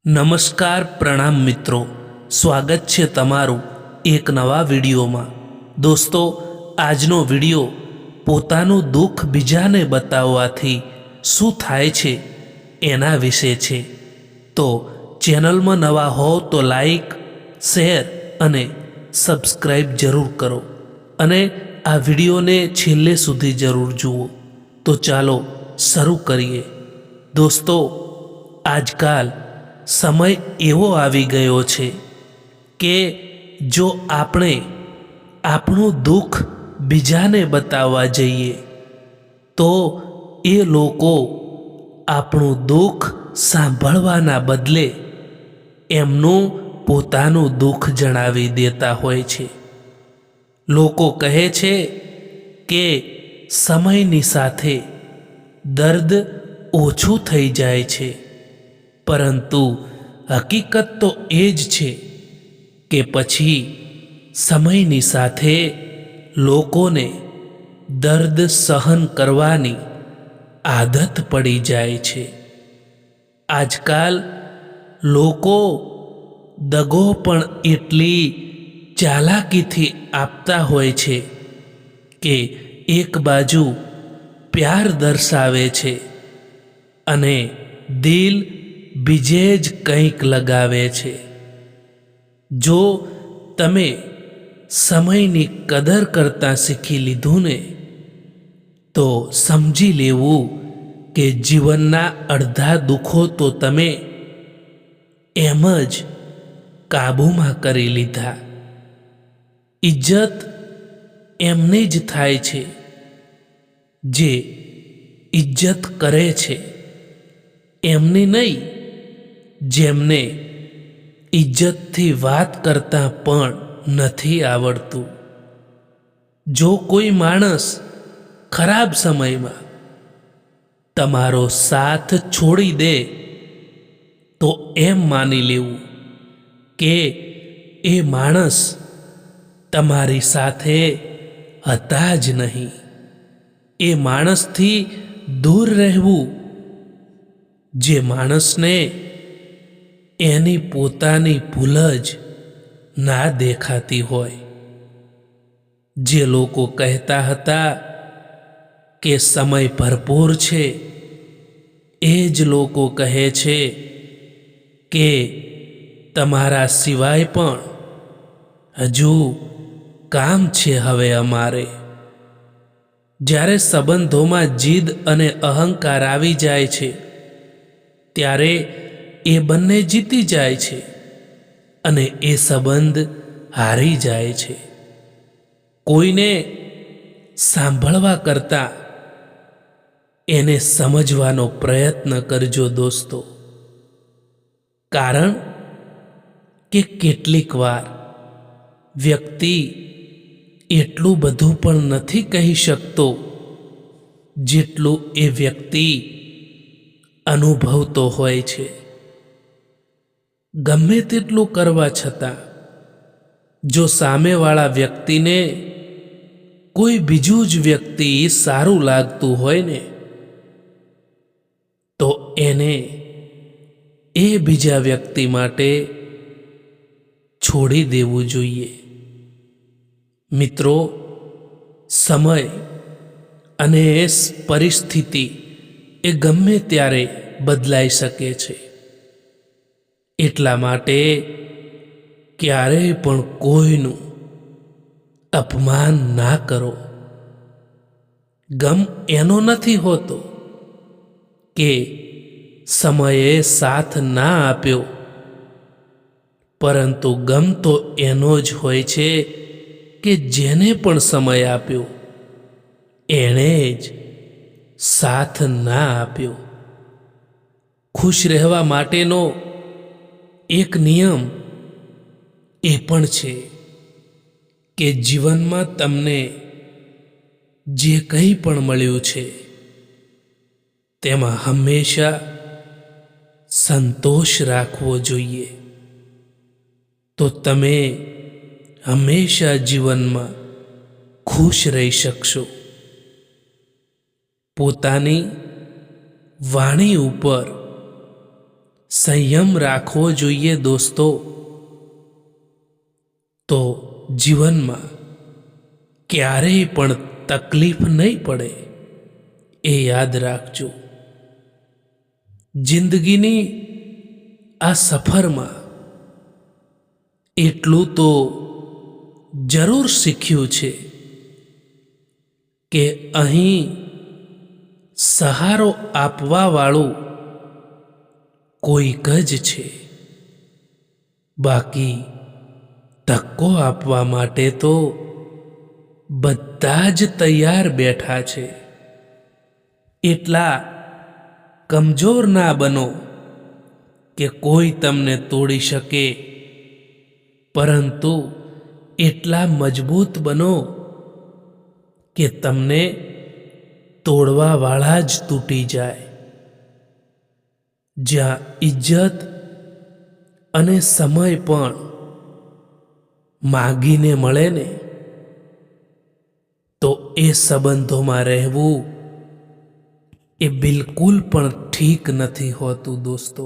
નમસ્કાર પ્રણામ મિત્રો, સ્વાગત છે તમારું એક નવા વિડીયોમાં। દોસ્તો, આજનો વિડીયો પોતાનું દુઃખ બીજાને બતાવવાથી શું થાય છે એના વિશે છે। તો ચેનલમાં નવા હો તો લાઈક, શેર અને સબસ્ક્રાઈબ જરૂર કરો અને આ વિડીયોને છેલ્લે સુધી જરૂર જુઓ। તો ચાલો શરૂ કરીએ। દોસ્તો, આજકાલ સમય એવો આવી ગયો છે કે જો આપણે આપણું દુઃખ બીજાને બતાવવા જઈએ તો એ લોકો આપણું દુઃખ સાંભળવાના બદલે એમનું પોતાનું દુઃખ જણાવી દેતા હોય છે। લોકો કહે છે કે સમયની સાથે દર્દ ઓછું થઈ જાય છે, પરંતુ હકીકત તો એ જ છે કે પછી સમયની સાથે લોકોને દર્દ સહન કરવાની આદત પડી જાય છે। આજકાલ લોકો દગો પણ એટલી ચાલાકીથી આપતા હોય છે કે એક બાજુ પ્યાર દર્શાવે છે અને દિલ બીજે જ કંઈક લગાવે છે। જો તમે સમયની કદર કરતાં શીખી લીધું ને, તો સમજી લેવું કે જીવનના અડધા દુઃખો તો તમે એમ જ કાબૂમાં કરી લીધા। ઇજ્જત એમને જ થાય છે જે ઇજ્જત કરે છે, એમની નહીં જેમને ઇજ્જતથી વાત કરતાં પણ નથી આવડતું। જો કોઈ માણસ ખરાબ સમયમાં તમારો સાથ છોડી દે તો એમ માની લેવું કે એ માણસ તમારી સાથે હતા જ નહીં। એ માણસથી દૂર રહેવું જે માણસને એની પોતાની ભૂલ જ ના દેખાતી હોય। જે લોકો કહેતા હતા કે સમય ભરપૂર છે, એ જ લોકો કહે છે કે તમારા સિવાય પણ હજુ કામ છે હવે અમારે। જ્યારે સંબંધોમાં જીદ અને અહંકાર આવી જાય છે ત્યારે એ બંને જીતી જાય છે અને એ સંબંધ હારી જાય છે। કોઈને સાંભળવા કરતાં એને સમજવાનો પ્રયત્ન કરજો દોસ્તો, કારણ કે કેટલીક વાર વ્યક્તિ એટલું બધું પણ નથી કહી શકતો જેટલું એ વ્યક્તિ અનુભવતો હોય છે। ગમે તેટલું કરવા છતાં જો સામેવાળા વ્યક્તિને કોઈ બીજું જ વ્યક્તિ સારું લાગતું હોય ને, તો એને એ બીજા વ્યક્તિ માટે છોડી દેવું જોઈએ। મિત્રો, સમય અને પરિસ્થિતિ એ ગમે ત્યારે બદલાઈ શકે છે, એટલા માટે ક્યારેય પણ કોઈનું અપમાન ના કરો। ગમ એનો નથી હોતો કે સમયે સાથ ના આપ્યો, પરંતુ ગમ તો એનો જ હોય છે કે જેને પણ સમય આપ્યો એણે જ સાથ ના આપ્યો। ખુશ રહેવા માટેનો એક નિયમ એ પણ છે કે જીવનમાં તમને જે કંઈ પણ મળ્યું છે તેમાં હંમેશા સંતોષ રાખવો જોઈએ, તો તમે હંમેશા જીવનમાં ખુશ રહી શકશો। પોતાની વાણી ઉપર સંયમ રાખવો જોઈએ દોસ્તો, તો જીવનમાં ક્યારેય પણ તકલીફ નહીં પડે, એ યાદ રાખજો. જિંદગીની આ સફરમાં એટલું તો જરૂર શીખ્યું છે કે અહીં સહારો આપવાવાળું કોઈક જ છે, બાકી ધક્કો આપવા માટે તો બધા જ તૈયાર બેઠા છે. એટલા કમજોર ના બનો કે કોઈ તમને તોડી શકે, પરંતુ એટલા મજબૂત બનો કે તમને તોડવાવાળા જ તૂટી જાય. જ્યાં ઇજ્જત અને સમય પણ માગીને મળે ને, તો એ સંબંધોમાં રહેવું એ બિલકુલ પણ ઠીક નથી હોતું દોસ્તો.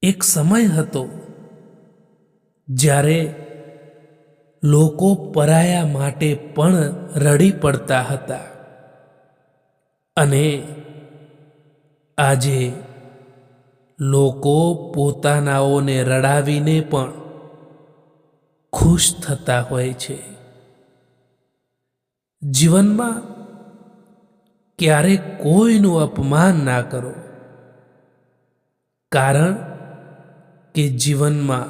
એક સમય હતો જ્યારે લોકો પરાયા માટે પણ રડી પડતા હતા, અને આજે લોકો પોતાનાઓને રડાવીને પણ ખુશ થતા હોય છે. જીવનમાં ક્યારેક કોઈનું અપમાન ના કરો, કારણ કે જીવનમાં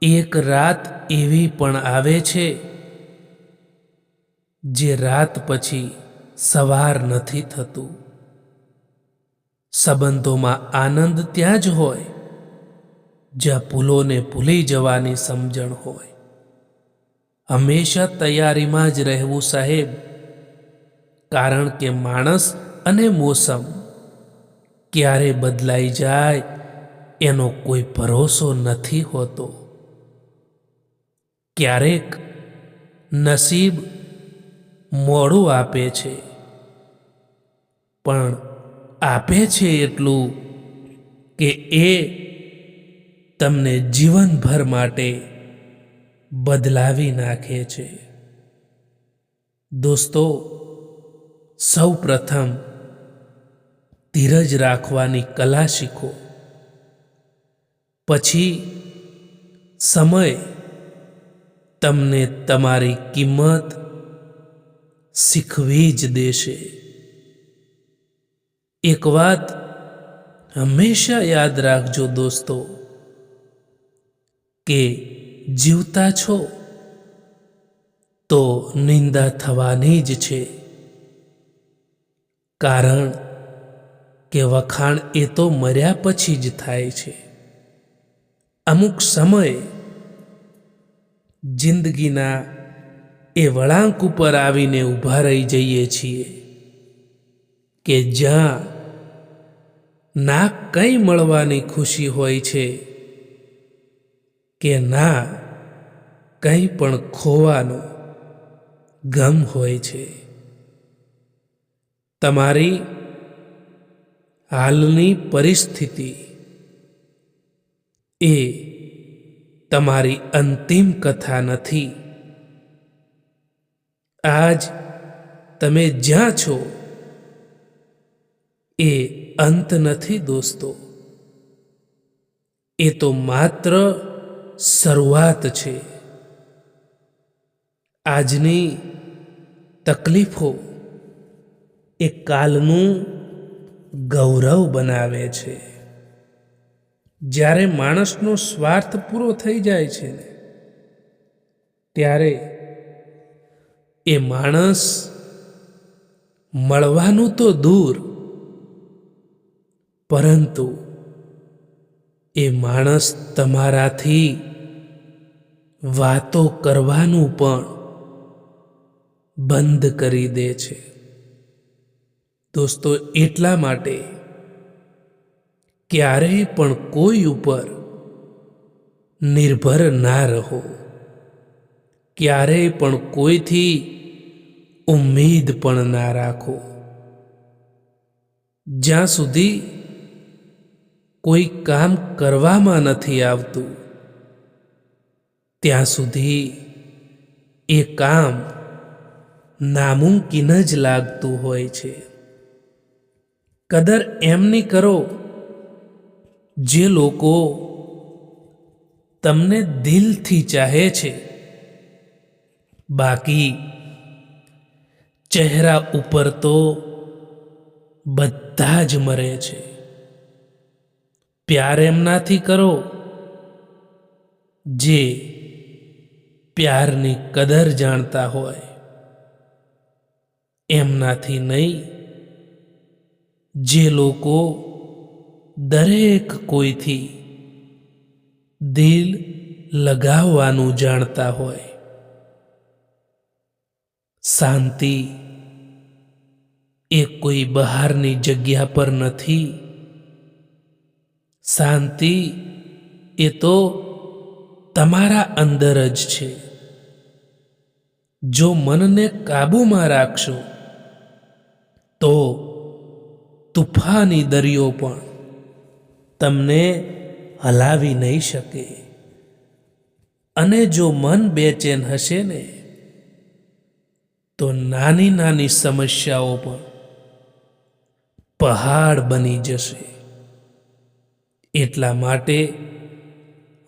એક રાત એવી પણ આવે છે જે રાત પછી સવાર નથી થતું. સંબંધોમાં આનંદ ત્યાં જ હોય જ્યાં ભૂલોને ભૂલી જવાની સમજણ હોય. હંમેશા તૈયારીમાં જ રહેવું સાહેબ, કારણ કે માણસ અને મોસમ ક્યારે બદલાઈ જાય એનો કોઈ ભરોસો નથી હોતો. ક્યારેક નસીબ મોડું આપે છે, પણ આપે છે એટલું કે એ તમને જીવનભર માટે બદલાવી નાખે છે. દોસ્તો, સૌ પ્રથમ ધીરજ રાખવાની કલા શીખો, પછી સમય તમને તમારી કિંમત શીખવી જ દેશે. એક વાત હંમેશા યાદ રાખજો દોસ્તો, કે જીવતા છો તો નિંદા થવાની જ છે, કારણ કે વખાણ એ તો મર્યા પછી જ થાય છે. અમુક સમયે જિંદગીના એ વળાંક ઉપર આવીને ઊભા રહી જઈએ છીએ કે જ્યાં ના કંઈ મળવાની ખુશી હોય છે, કે ના કંઈ પણ ખોવાનો ગમ હોય છે. તમારી હાલની પરિસ્થિતિ એ તમારી અંતિમ કથા નથી. આજ તમે જ્યાં છો એ અંત નથી દોસ્તો, એ તો માત્ર શરૂઆત છે. આજની તકલીફો એ કાલનું ગૌરવ બનાવે છે. જ્યારે માણસનો સ્વાર્થ પૂરો થઈ જાય છે ને, ત્યારે એ માણસ મળવાનું તો દૂર, પરંતુ એ માણસ તમારાથી વાતો કરવાનું પણ બંધ કરી દે છે. દોસ્તો, એટલા માટે ક્યારેય પણ કોઈ ઉપર નિર્ભર ના રહો, ક્યારેય પણ કોઈથી ઉમ્મીદ પણ ના રાખો. જ્યાં સુધી કોઈ કામ કરવામાં નથી આવતું ત્યાં સુધી એ કામ નામુમકિન જ લાગતું હોય છે. કદર એમની કરો જે લોકો તમને દિલથી ચાહે છે. બાકી ચહેરા ઉપર તો બધા જ મરે છે. પ્યાર એમનાથી કરો જે પ્યારની કદર જાણતા હોય, એમનાથી નહીં જે લોકો દરેક કોઈથી દિલ લગાવવાનું જાણતા હોય. શાંતિ એ કોઈ બહારની જગ્યા પર નથી. શાંતિ એ તો તમારા અંદર જ છે. જો મનને કાબૂમાં રાખશો તો તુફાની દરિયો પણ તમને હલાવી નહીં શકે. અને જો મન બેચેન હશે ને તો નાની નાની સમસ્યાઓ પણ પહાડ બની જશે. એટલા માટે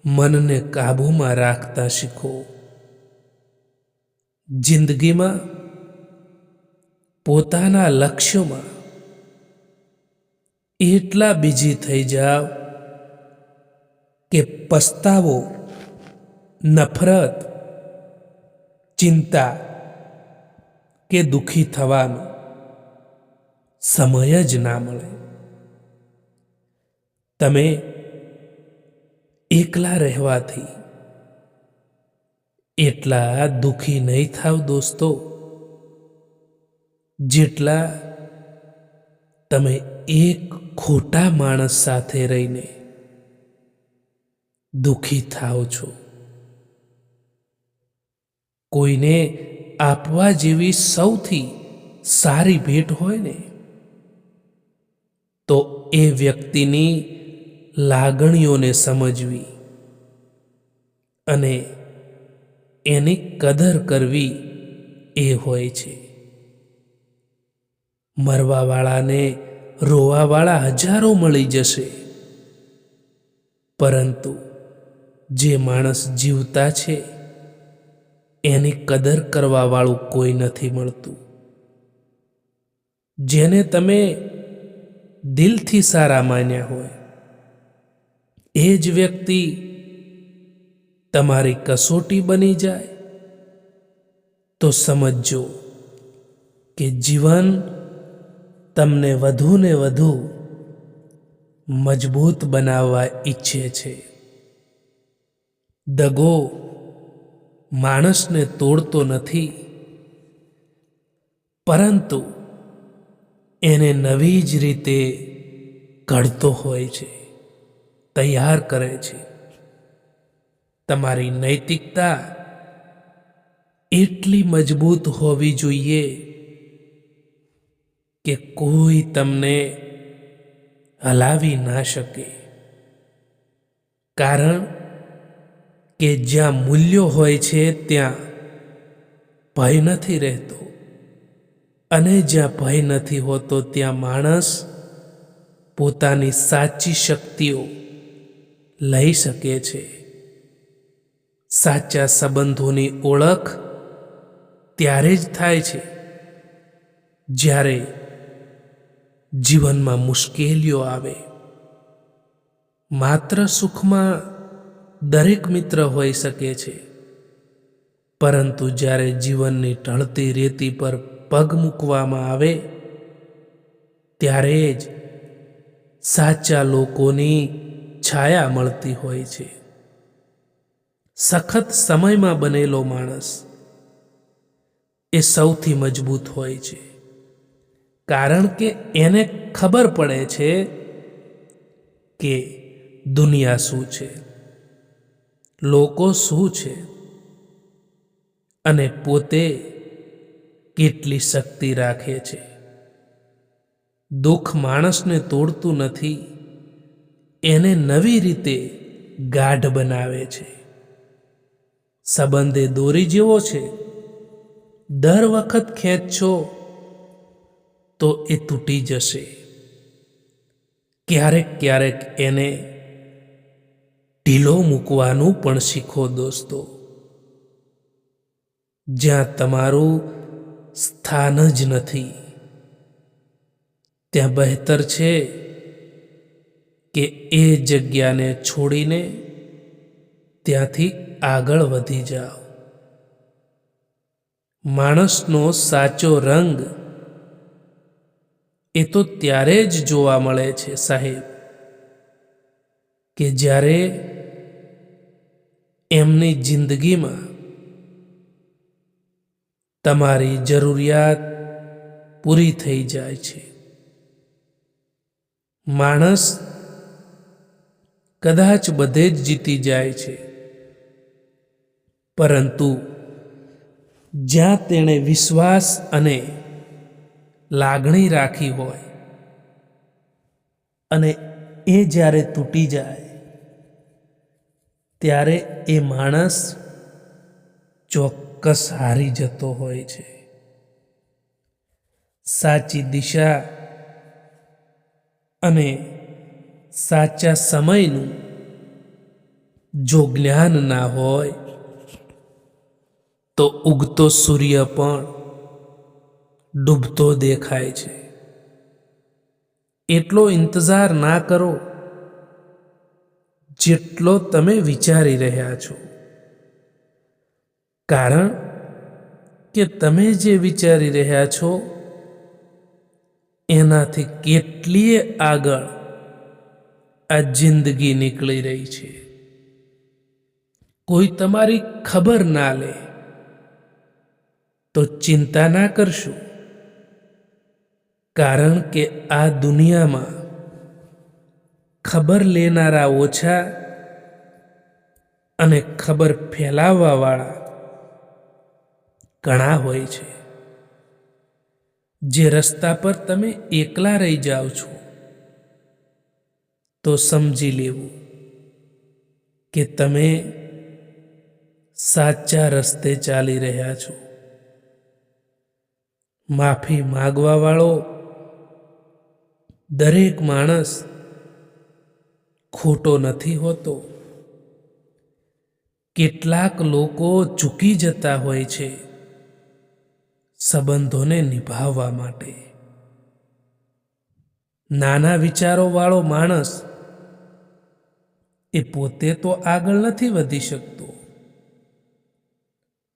મનને કાબૂમાં રાખતા શીખો. જિંદગીમાં પોતાના લક્ષ્યોમાં એટલા બીજી થઈ જાવ કે પસ્તાવો, નફરત, ચિંતા કે દુઃખી થવાનો સમય જ ના મળે. તમે એકલા રહેવાથી એટલા દુઃખી નહીં થાવ દોસ્તો, જેટલા તમે એક ખોટા માણસ સાથે રહીને દુઃખી થાવ છો. કોઈને આપવા જેવી સૌથી સારી ભેટ હોય ને તો એ વ્યક્તિની લાગણીઓને સમજવી અને એની કદર કરવી એ હોય છે. મરવાવાળાને રોવાવાળા હજારો મળી જશે, પરંતુ જે માણસ જીવતા છે એની કદર કરવા વાળું કોઈ નથી મળતું. જેને તમે દિલથી સારા માન્યા હોય એ જ વ્યક્તિ તમારી કસોટી બની જાય તો સમજજો કે જીવન તમને વધુ ને વધુ મજબૂત બનાવવા ઈચ્છે છે. દગો માણસને તોડતો નથી, પરંતુ એને નવી જ રીતે ઘડતો હોય છે, તૈયાર કરે છે. તમારી નૈતિકતા એટલી મજબૂત હોવી જોઈએ કે કોઈ તમને હલાવી ના શકે. કારણ કે જ્યાં મૂલ્યો હોય છે ત્યાં ભય નથી રહેતો, અને જ્યાં ભય નથી હોતો ત્યાં માણસ પોતાની સાચી શક્તિઓ લઈ શકે છે. સાચા સંબંધોની ઓળખ ત્યારે જ થાય છે જ્યારે જીવનમાં મુશ્કેલીઓ આવે. માત્ર સુખમાં દરેક મિત્ર હોઈ શકે છે, પરંતુ જ્યારે જીવનની ઢળતી રેતી પર પગ મૂકવામાં આવે ત્યારે જ સાચા લોકોની છાયા મળતી હોય છે. સખત સમયમાં બનેલો માણસ એ સૌથી મજબૂત હોય છે, કારણ કે એને ખબર પડે છે કે દુનિયા શું છે, લોકો શું છે, અને પોતે કેટલી શક્તિ રાખે છે. દુઃખ માણસને તોડતું નથી, એને નવી રીતે ગાઢ બનાવે છે. સંબંધ એ દોરી જેવો છે. દર વખત ખેંચશો તો એ તૂટી જશે. ક્યારેક ક્યારેક એને ઢીલો મૂકવાનું પણ શીખો દોસ્તો. જ્યાં તમારું સ્થાન જ નથી, ત્યાં બહેતર છે કે એ જગ્યાને છોડીને ત્યાંથી આગળ વધી જાઓ. માણસનો સાચો રંગ એ તો ત્યારે જ જોવા મળે છે સાહેબ, કે જ્યારે એમની જિંદગીમાં તમારી જરૂરિયાત પૂરી થઈ જાય છે. માણસ કદાચ બધે જ જીતી જાય છે, પરંતુ જ્યાં તેણે વિશ્વાસ અને લાગણી રાખી હોય અને એ જ્યારે તૂટી જાય ત્યારે એ માણસ ચોક્કસ હારી જતો હોય છે. સાચી દિશા અને સાચા સમયનું જો જ્ઞાન ના હોય તો ઉગતો સૂર્ય પણ ડૂબતો દેખાય છે. એટલો ઇંતજાર ના કરો જેટલો તમે વિચારી રહ્યા છો, કારણ કે તમે જે વિચારી રહ્યા છો એનાથી કેટલીય આગળ આ જિંદગી નીકળી રહી છે. કોઈ તમારી ખબર ના લે તો ચિંતા ના કરશો, કારણ કે આ દુનિયામાં ખબર લેનારા ઓછા અને ખબર ફેલાવવાવાળા ઘણા હોય છે. જે રસ્તા પર તમે એકલા રહી જાઓ છો તો સમજી લેવું કે તમે સાચા રસ્તે ચાલી રહ્યા છો. માફી માગવા વાળો દરેક માણસ ખોટો નથી હોતો. કેટલાક લોકો ચૂકી જતા હોય છે સંબંધોને નિભાવવા માટે. નાના વિચારો વાળો માણસ એ પોતે તો આગળ નથી વધી શકતો,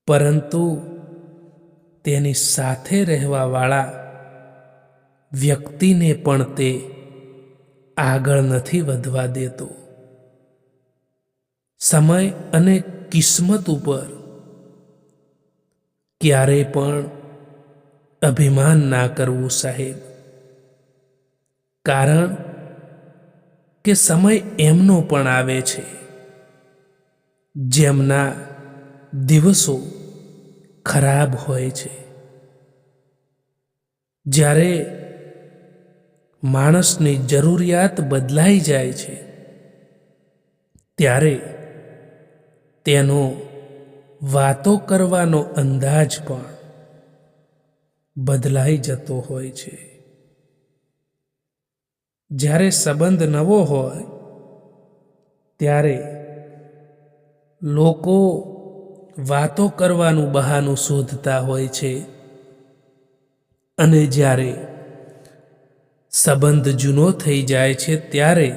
પરંતુ તેની સાથે રહેવા વાળા વ્યક્તિને પણ તે આગળ નથી વધવા દેતો. સમય અને કિસ્મત ઉપર ક્યારેય પણ અભિમાન ના કરવું સાહેબ, કારણ કે સમય એમનો પણ આવે છે જેમના દિવસો ખરાબ હોય છે. જ્યારે માણસની જરૂરિયાત બદલાઈ જાય છે ત્યારે તેનો વાતો કરવાનો અંદાજ પણ બદલાઈ જતો હોય છે. જ્યારે સંબંધ નવો હોય ત્યારે લોકો વાતો કરવાનું બહાનું શોધતા હોય છે, અને જ્યારે સંબંધ જૂનો થઈ જાય છે ત્યારે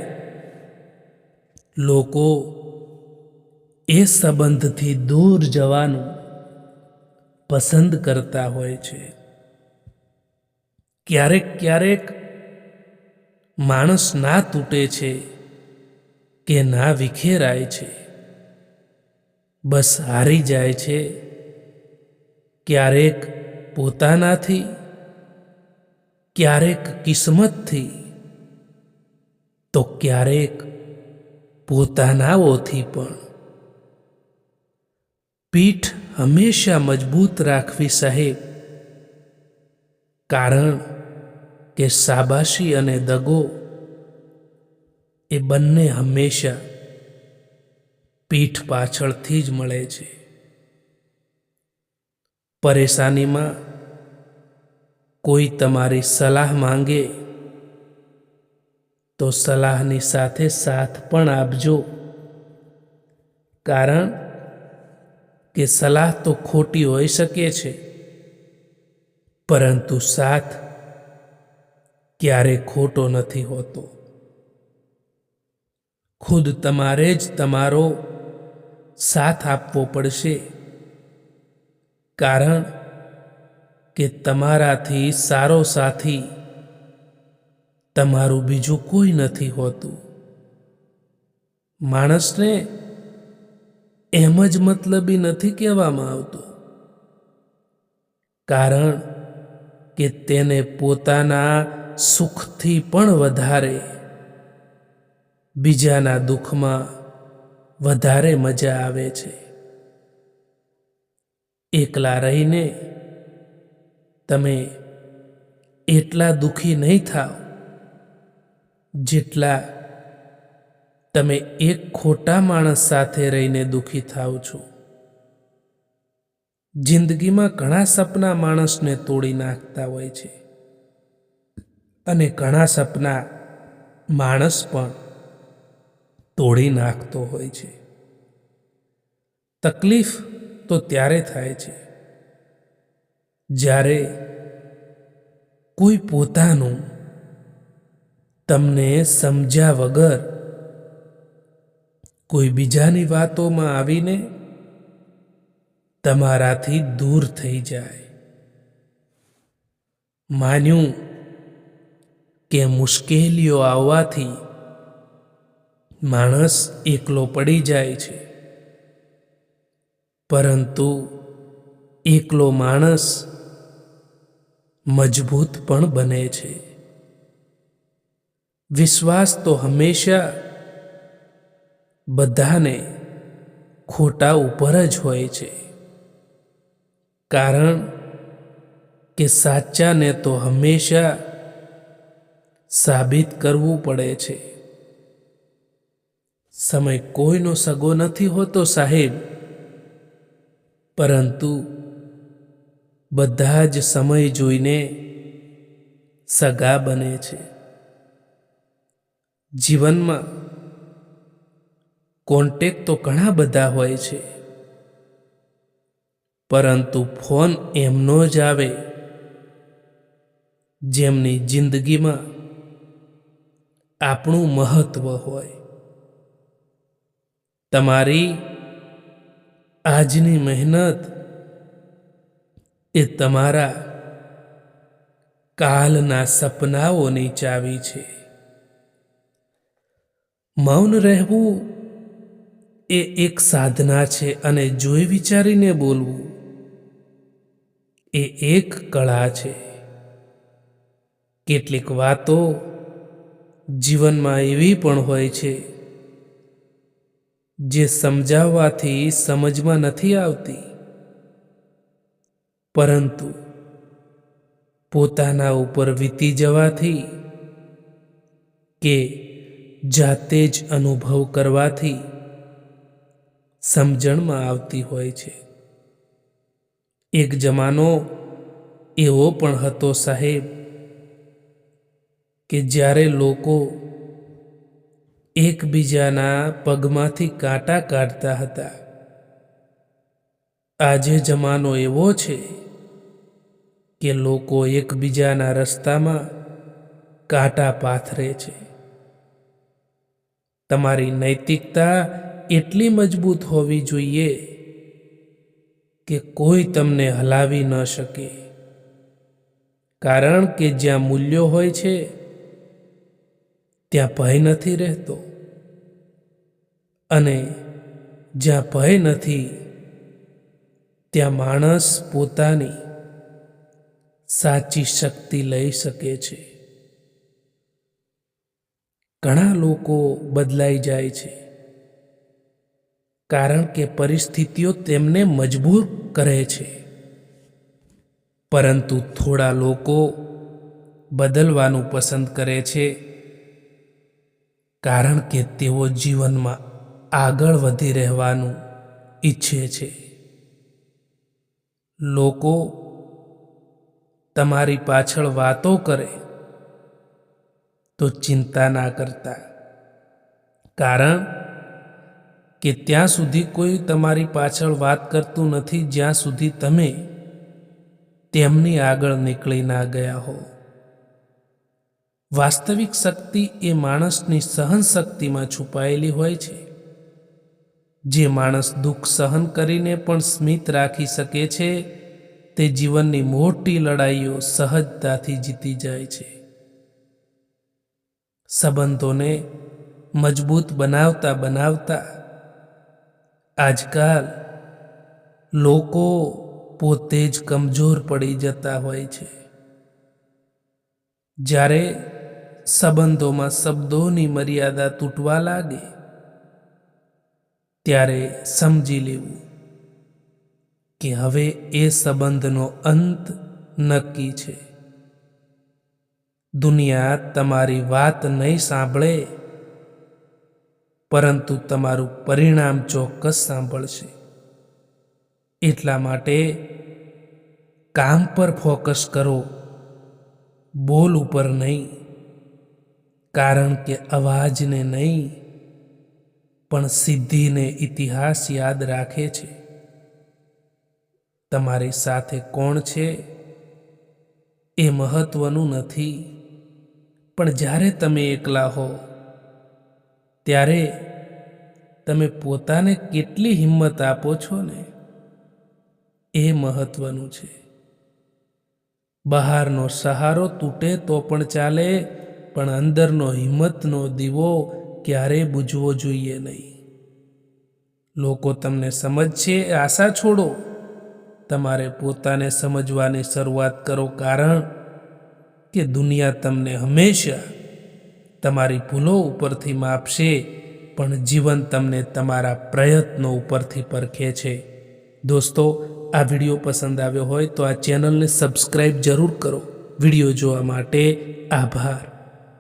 લોકો એ સંબંધથી દૂર જવાનું પસંદ કરતા હોય છે. ક્યારેક ક્યારેક માણસ ના તૂટે છે કે ના વિખેરાય છે, બસ હારી જાય છે. ક્યારેક પોતાનાથી, ક્યારેક કિસ્મતથી, તો ક્યારેક પોતાનાઓથી પણ. પીઠ હંમેશા મજબૂત રાખવી સાહેબ, કારણ કે શાબાશી અને દગો એ બંને હંમેશા પીઠ પાછળથી જ મળે છે. પરેશાનીમાં કોઈ તમારી સલાહ માંગે તો સલાહની સાથે સાથ પણ આપજો, કારણ કે સલાહ તો ખોટી હોઈ શકે છે, પરંતુ સાથ ક્યારે ખોટો નથી હોતો. ખુદ તમારે જ તમારો સાથ આપવો પડશે, કારણ કે તમારાથી સારો સાથી તમારું બીજું કોઈ નથી હોતું. માણસને એમ જ મતલબી નથી કહેવામાં આવતું, કારણ કે તેને પોતાના સુખથી પણ વધારે બીજાના દુઃખમાં વધારે મજા આવે છે. એકલા રહીને તમે એટલા દુઃખી નહીં થાઓ જેટલા તમે એક ખોટા માણસ સાથે રહીને દુઃખી થાવ છો. જિંદગીમાં ઘણા સપના માણસને તોડી નાખતા હોય છે, અને ઘણા સપના માણસ પણ તોડી નાખતો હોય છે. તકલીફ તો ત્યારે થાય છે જ્યારે કોઈ પોતાનું તમને સમજ્યા વગર કોઈ બીજાની વાતોમાં આવીને તમારાથી દૂર થઈ જાય. માન્યું કે મુશ્કેલીઓ આવવાથી માણસ એકલો પડી જાય છે, પરંતુ એકલો માણસ મજબૂત પણ બને છે. વિશ્વાસ તો હંમેશા બધાને ખોટા ઉપર જ હોય છે, કારણ કે સાચાને તો હંમેશા સાબિત કરવું પડે છે. સમય કોઈનો સગો નથી હોતો સાહેબ, પરંતુ બધા જ સમય જોઈને સગા બને છે. જીવનમાં કોન્ટેક્ટ તો ઘણા બધા હોય છે, પરંતુ ફોન એમનો જ આવે જેમની જિંદગીમાં આપણું મહત્વ હોય. તમારી આજની મહેનત એ તમારા કાલના સપનાઓની ચાવી છે. મૌન રહેવું એ એક સાધના છે, અને જોઈ વિચારીને બોલવું એ એક કળા છે. કેટલીક વાતો જીવનમાં એવી પણ હોય છે જે સમજાવવાથી સમજમાં નથી આવતી, પરંતુ પોતાના ઉપર વીતી જવાથી કે જાતે જ અનુભવ કરવાથી સમજણમાં આવતી હોય છે. એક જમાનો એવો પણ હતો સાહેબ કે જ્યારે લોકો એકબીજાના પગમાંથી કાંટા કાઢતા હતા. આજે જમાનો એવો છે કે લોકો એકબીજાના રસ્તામાં કાંટા પાથરે છે. તમારી નૈતિકતા એટલી મજબૂત હોવી જોઈએ કે કોઈ તમને હલાવી ન શકે, કારણ કે જ્યાં મૂલ્યો હોય છે ત્યાં ભય નથી રહેતો, અને જ્યાં ભય નથી ત્યાં માણસ પોતાની સાચી શક્તિ લઈ શકે છે. ઘણા લોકો બદલાઈ જાય છે કારણ કે પરિસ્થિતિઓ તેમને મજબૂર કરે છે, પરંતુ થોડા લોકો બદલવાનું પસંદ કરે છે કારણ કે તેઓ જીવનમાં આગળ વધી રહેવાનું ઈચ્છે છે. લોકો તમારી પાછળ વાતો કરે તો ચિંતા ના કરતા, કારણ કે ત્યાં સુધી કોઈ તમારી પાછળ વાત કરતું નથી જ્યાં સુધી તમે તેમની આગળ નીકળી ના ગયા હો. વાસ્તવિક શક્તિ એ માણસની સહન શક્તિમાં છુપાયેલી હોય છે. જે માણસ દુઃખ સહન કરીને પણ સ્મિત રાખી શકે છે તે જીવનની મોટી લડાઈઓ સહજતાથી જીતી જાય છે. સંબંધોને મજબૂત બનાવતા બનાવતા આજકાલ લોકો પોતે જ કમજોર પડી જતા હોય છે. જ્યારે સંબંધોમાં શબ્દોની મર્યાદા તૂટવા લાગે ત્યારે સમજી લેવું કે હવે એ સંબંધનો અંત નક્કી છે. દુનિયા તમારી વાત નહીં સાંભળે, પરંતુ તમારું પરિણામ ચોક્કસ સાંભળશે. એટલા માટે કામ પર ફોકસ કરો, બોલ ઉપર નહીં. કારણ કે અવાજને નહીં પણ સિદ્ધિને ઇતિહાસ યાદ રાખે છે. તમારી સાથે કોણ છે એ મહત્વનું નથી, પણ જ્યારે તમે એકલા હો ત્યારે તમે પોતાને કેટલી હિંમત આપો છો ને એ મહત્વનું છે. બહારનો સહારો તૂટે તો પણ ચાલે, પણ અંદરનો હિંમતનો દીવો ક્યારેય બુઝવો જોઈએ નહીં. લોકો તમને સમજશે એ આશા છોડો. તમારે પોતાને સમજવાની શરૂઆત કરો, કારણ કે દુનિયા તમને હંમેશા તમારી ભૂલો ઉપરથી માપશે, પણ જીવન તમને તમારા પ્રયત્નો ઉપરથી પરખે છે. દોસ્તો, આ વિડીયો પસંદ આવ્યો હોય તો આ ચેનલને સબસ્ક્રાઈબ જરૂર કરો. વિડીયો જોવા માટે આભાર.